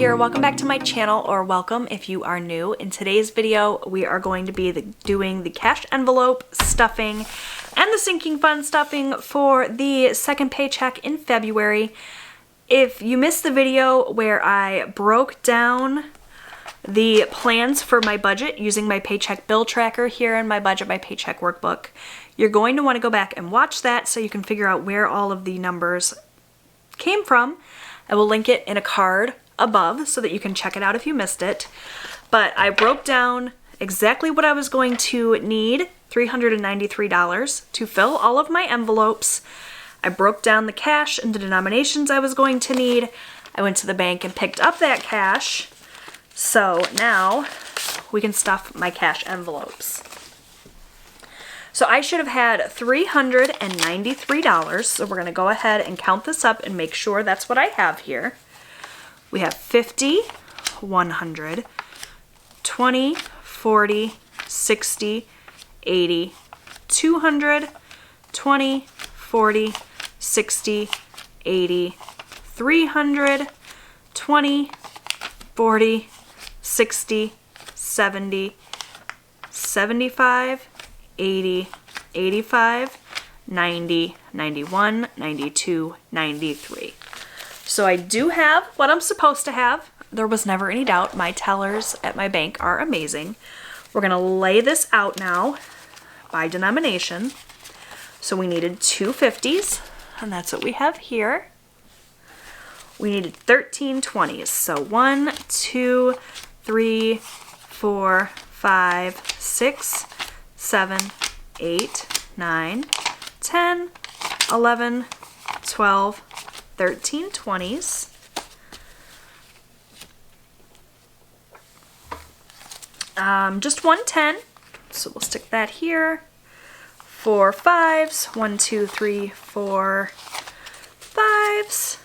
here. Welcome back to my channel, or welcome if you are new. In today's video, we are going to be doing the cash envelope stuffing and the sinking fund stuffing for the second paycheck in February. If you missed the video where I broke down the plans for my budget using my paycheck bill tracker here in my budget by paycheck workbook, you're going to want to go back and watch that so you can figure out where all of the numbers came from. I will link it in a card above so that you can check it out if you missed it. But I broke down exactly what I was going to need, $393, to fill all of my envelopes. I broke down the cash into denominations I was going to need. I went to the bank and picked up that cash. So now we can stuff my cash envelopes. So I should have had $393, so we're going to go ahead and count this up and make sure that's what I have here. We have 50, 100, 20, 40, 60, 80, 200, 20, 40, 60, 80, 300, 20, 40, 60, 70, 75, 80, 85, 90, 91, 92, 93. So I do have what I'm supposed to have. There was never any doubt. My tellers at my bank are amazing. We're going to lay this out now by denomination. So we needed two 50s, and that's what we have here. We needed 13 20s. So 1, 2, 3, 4, 5, 6, 7, 8, 9, 10, 11, 12, 13 20s. Just one 10, so we'll stick that here. 4 5s, 1, 2, 3, 4 5s.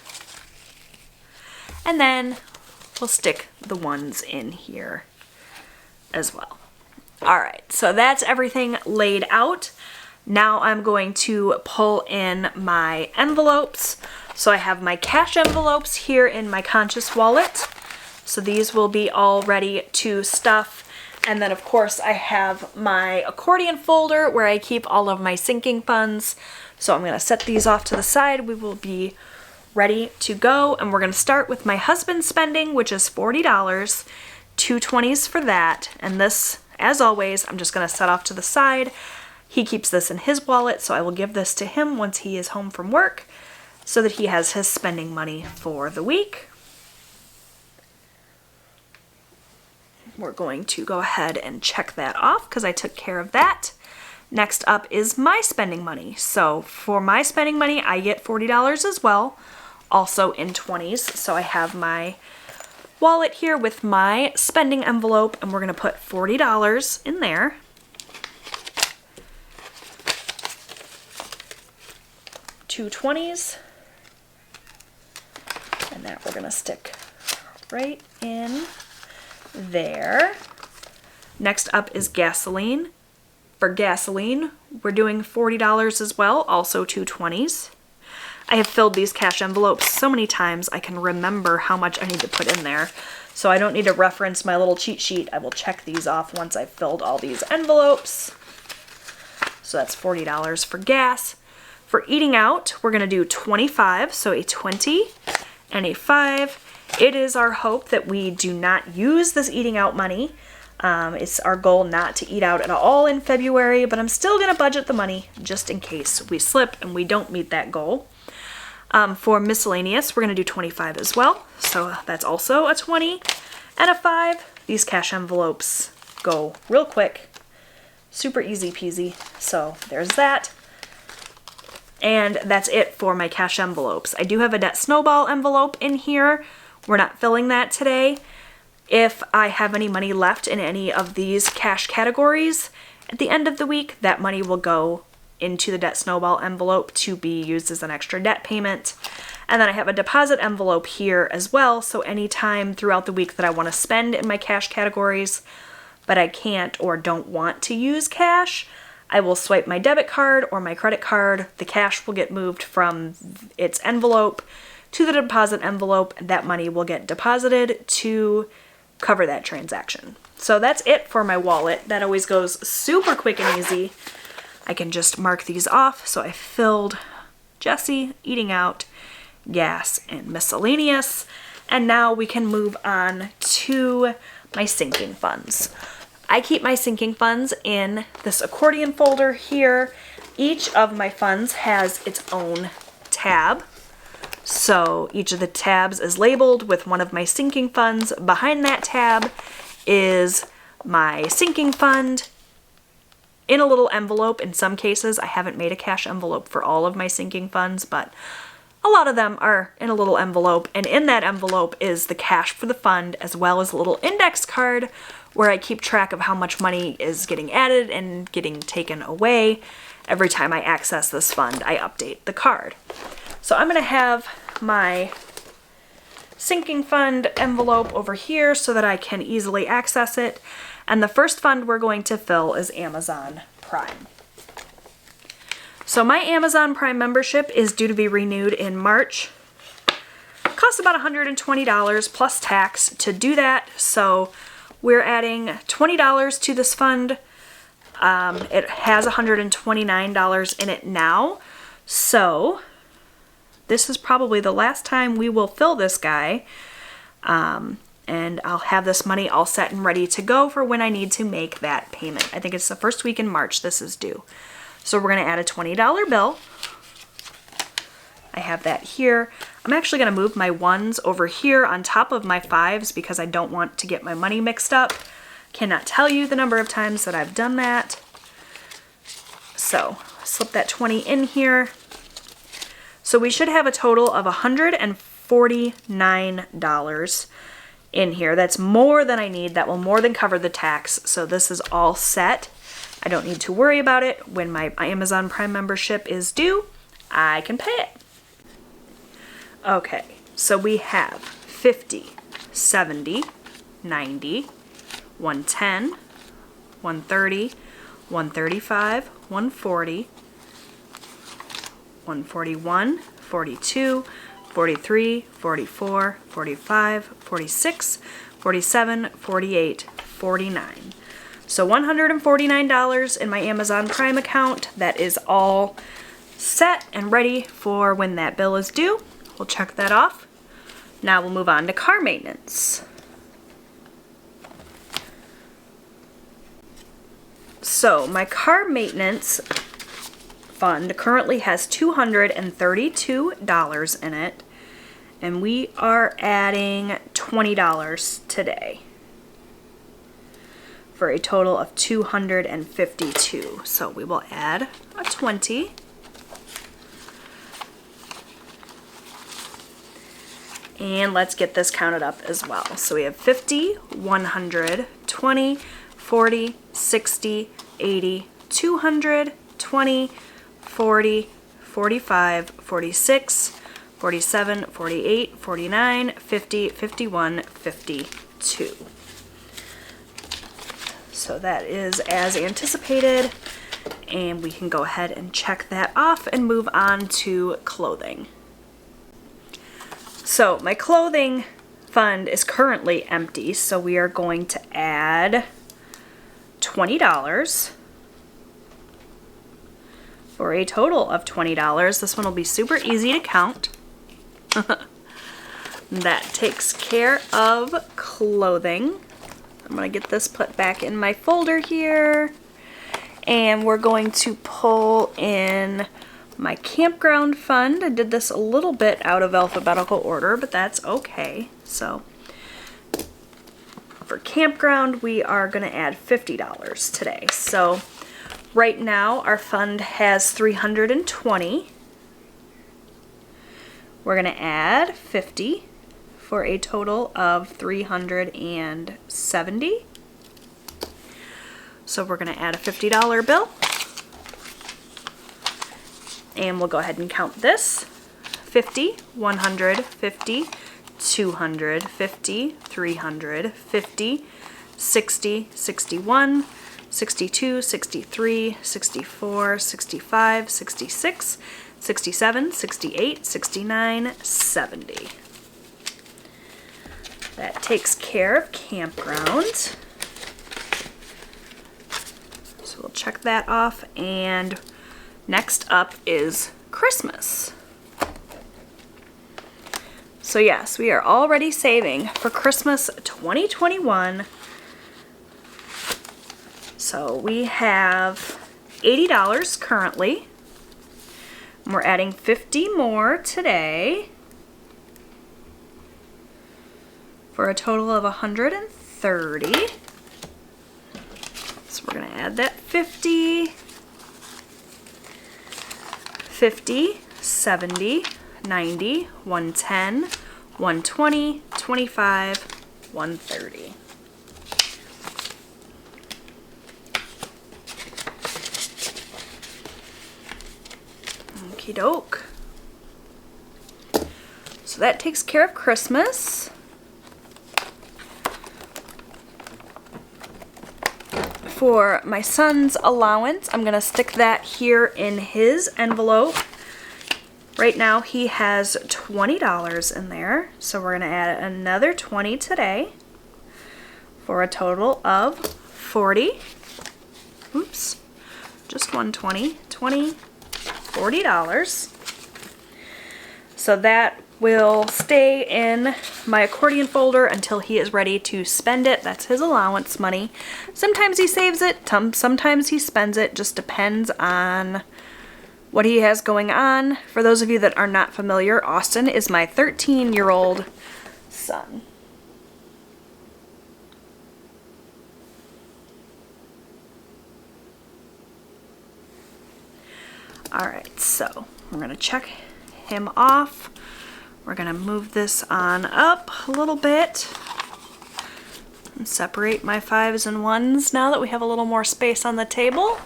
And then we'll stick the ones in here as well. All right, so that's everything laid out. Now I'm going to pull in my envelopes. So I have my cash envelopes here in my Conscious wallet. So these will be all ready to stuff. And then of course I have my accordion folder where I keep all of my sinking funds. So I'm gonna set these off to the side. We will be ready to go. And we're gonna start with my husband's spending, which is $40, two 20s for that. And this, as always, I'm just gonna set off to the side. He keeps this in his wallet, so I will give this to him once he is home from work so that he has his spending money for the week. We're going to go ahead and check that off because I took care of that. Next up is my spending money. So for my spending money, I get $40 as well, also in 20s. So I have my wallet here with my spending envelope, and we're going to put $40 in there. Two 20s. And that we're going to stick right in there. Next up is gasoline. For gasoline, we're doing $40 as well, also two 20s. I have filled these cash envelopes so many times I can remember how much I need to put in there. So I don't need to reference my little cheat sheet. I will check these off once I've filled all these envelopes. So that's $40 for gas. For eating out, we're going to do 25, so a 20 and a 5. It is our hope that we do not use this eating out money. It's our goal not to eat out at all in February, but I'm still going to budget the money just in case we slip and we don't meet that goal. For miscellaneous, we're going to do 25 as well, so that's also a 20 and a 5. These cash envelopes go real quick, super easy peasy, so there's that. And that's it for my cash envelopes. I do have a debt snowball envelope in here. We're not filling that today. If I have any money left in any of these cash categories, at the end of the week, that money will go into the debt snowball envelope to be used as an extra debt payment. And then I have a deposit envelope here as well, so anytime throughout the week that I want to spend in my cash categories, but I can't or don't want to use cash, I will swipe my debit card or my credit card. The cash will get moved from its envelope to the deposit envelope. That money will get deposited to cover that transaction. So that's it for my wallet. That always goes super quick and easy. I can just mark these off. So I filled Jessie, eating out, gas, and miscellaneous. And now we can move on to my sinking funds. I keep my sinking funds in this accordion folder here. Each of my funds has its own tab. So each of the tabs is labeled with one of my sinking funds. Behind that tab is my sinking fund in a little envelope. In some cases, I haven't made a cash envelope for all of my sinking funds, but a lot of them are in a little envelope. And in that envelope is the cash for the fund, as well as a little index card where I keep track of how much money is getting added and getting taken away. Every time I access this fund, I update the card. So I'm going to have my sinking fund envelope over here so that I can easily access it. And the first fund we're going to fill is Amazon Prime. So my Amazon Prime membership is due to be renewed in March. Costs about $120 plus tax to do that. So we're adding $20 to this fund. It has $129 in it now. So this is probably the last time we will fill this guy. And I'll have this money all set and ready to go for when I need to make that payment. I think it's the first week in March this is due. So we're going to add a $20 bill. I have that here. I'm actually going to move my ones over here on top of my fives because I don't want to get my money mixed up. Cannot tell you the number of times that I've done that. So slip that 20 in here. So we should have a total of $149 in here. That's more than I need. That will more than cover the tax. So this is all set. I don't need to worry about it. When my Amazon Prime membership is due, I can pay it. Okay, so we have 50, 70, 90, 110, 130, 135, 140, 141, 42, 43, 44, 45, 46, 47, 48, 49. So $149 in my Amazon Prime account. That is all set and ready for when that bill is due. We'll check that off. Now we'll move on to car maintenance. So my car maintenance fund currently has $232 in it, and we are adding $20 today for a total of $252. So we will add a 20. And let's get this counted up as well. So we have 50, 100, 20, 40, 60, 80, 200, 20, 40, 45, 46, 47, 48, 49, 50, 51, 52. So that is as anticipated, and we can go ahead and check that off and move on to clothing. So my clothing fund is currently empty, so we are going to add $20 for a total of $20. This one will be super easy to count. That takes care of clothing. I'm going to get this put back in my folder here, and we're going to pull in my campground fund. I did this a little bit out of alphabetical order, but that's okay. So for campground, we are going to add $50 today. So right now our fund has $320. We're going to add 50 for a total of $370. So we're going to add a $50 bill. And we'll go ahead and count this. 50, 150, 250, 350, 60, 61, 62, 63, 64, 65, 66, 67, 68, 69, 70. That takes care of campground. So we'll check that off, and next up is Christmas. So yes, we are already saving for Christmas 2021. So we have $80 currently. And we're adding 50 more today for a total of 130. So we're going to add that 50, 50, 70, 90, 110, 120, 25, 130. Okie doke. So that takes care of Christmas. For my son's allowance, I'm gonna stick that here in his envelope. Right now he has $20 in there, so we're gonna add another 20 today for a total of 40. Oops, just 120, 20, $40. So that will stay in my accordion folder until he is ready to spend it. That's his allowance money. Sometimes he saves it, sometimes he spends it, just depends on what he has going on. For those of you that are not familiar, Austin is my 13-year-old son. Alright, so we're going to check him off. We're going to move this on up a little bit and separate my 5s and 1s now that we have a little more space on the table.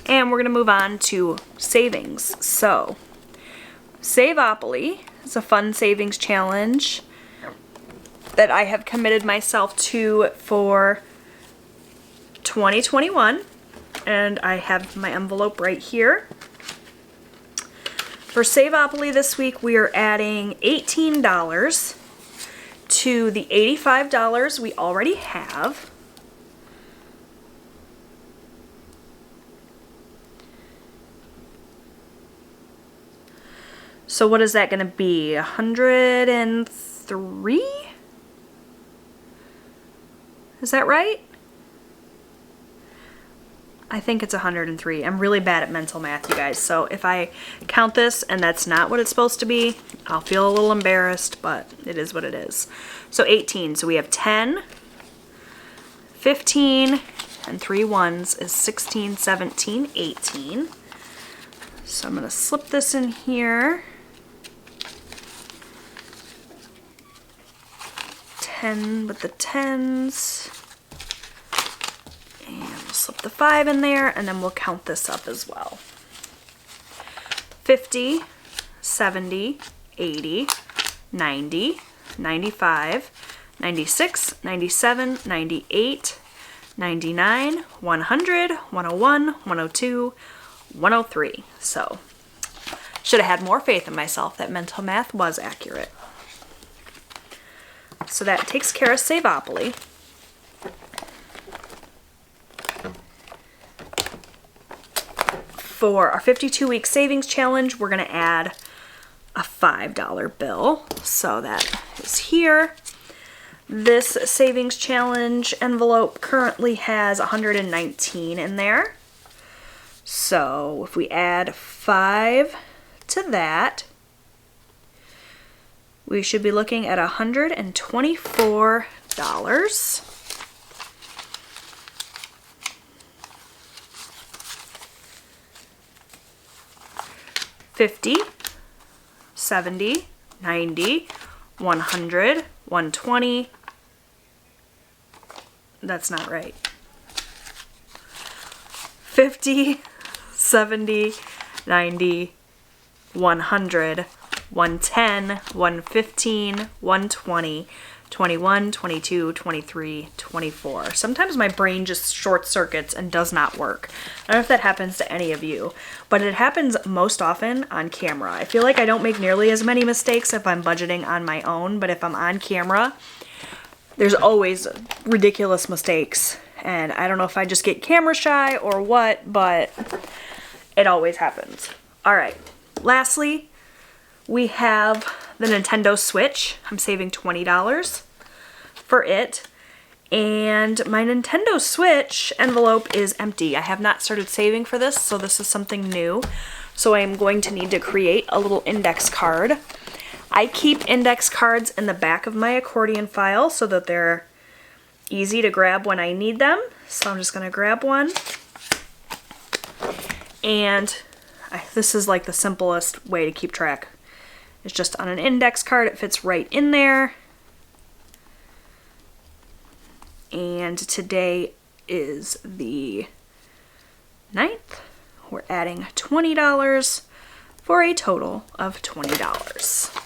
And we're going to move on to savings. So, Savopoly is a fun savings challenge that I have committed myself to for 2021. And I have my envelope right here. For Savopoly this week, we are adding $18 to the $85 we already have. So what is that going to be? 103? Is that right? I think it's 103. I'm really bad at mental math, you guys. So if I count this and that's not what it's supposed to be, I'll feel a little embarrassed, but it is what it is. So 18. So we have 10, 15, and 3 1s is 16, 17, 18. So I'm going to slip this in here. 10 with the 10s. And we'll slip the 5 in there, and then we'll count this up as well. 50, 70, 80, 90, 95, 96, 97, 98, 99, 100, 101, 102, 103. So, should have had more faith in myself that mental math was accurate. So that takes care of Savopoly. For our 52-week savings challenge, we're going to add a $5 bill. So that is here. This savings challenge envelope currently has 119 in there. So if we add 5 to that, we should be looking at $124. 50, 70, 90, 100, 120. That's not right. 50, 70, 90, 100, 110, 115, 120, 21, 22, 23, 24. Sometimes my brain just short circuits and does not work. I don't know if that happens to any of you, but it happens most often on camera. I feel like I don't make nearly as many mistakes if I'm budgeting on my own, but if I'm on camera, there's always ridiculous mistakes. And I don't know if I just get camera shy or what, but it always happens. All right, lastly, we have the Nintendo Switch. I'm saving $20 for it. And my Nintendo Switch envelope is empty. I have not started saving for this, so this is something new. So I am going to need to create a little index card. I keep index cards in the back of my accordion file so that they're easy to grab when I need them. So I'm just going to grab one. And this is like the simplest way to keep track. It's just on an index card. It fits right in there. And today is the 9th. We're adding $20 for a total of $20.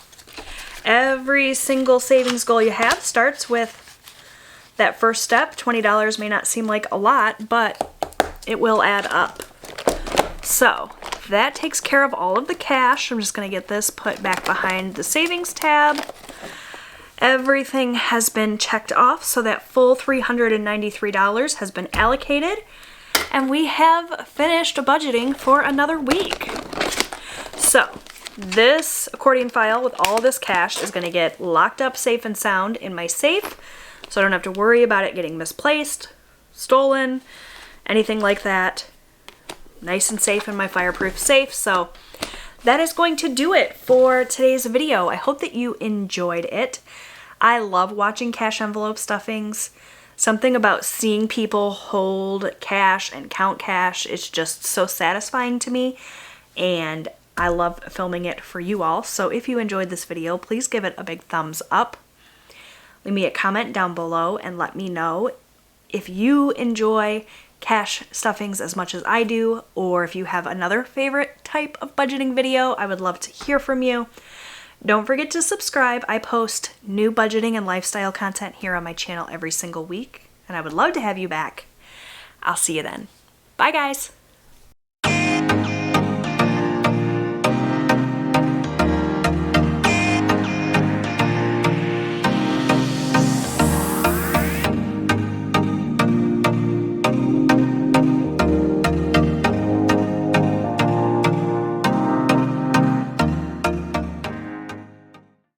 Every single savings goal you have starts with that first step. $20 may not seem like a lot, but it will add up. So that takes care of all of the cash. I'm just going to get this put back behind the savings tab. Everything has been checked off, so that full $393 has been allocated, and we have finished budgeting for another week. So this accordion file with all this cash is going to get locked up safe and sound in my safe, so I don't have to worry about it getting misplaced, stolen, anything like that. Nice and safe in my fireproof safe. So that is going to do it for today's video. I hope that you enjoyed it. I love watching cash envelope stuffings. Something about seeing people hold cash and count cash is just so satisfying to me, and I love filming it for you all. So if you enjoyed this video, please give it a big thumbs up. Leave me a comment down below and let me know if you enjoy cash stuffings as much as I do, or if you have another favorite type of budgeting video. I would love to hear from you. Don't forget to subscribe. I post new budgeting and lifestyle content here on my channel every single week, and I would love to have you back. I'll see you then. Bye, guys.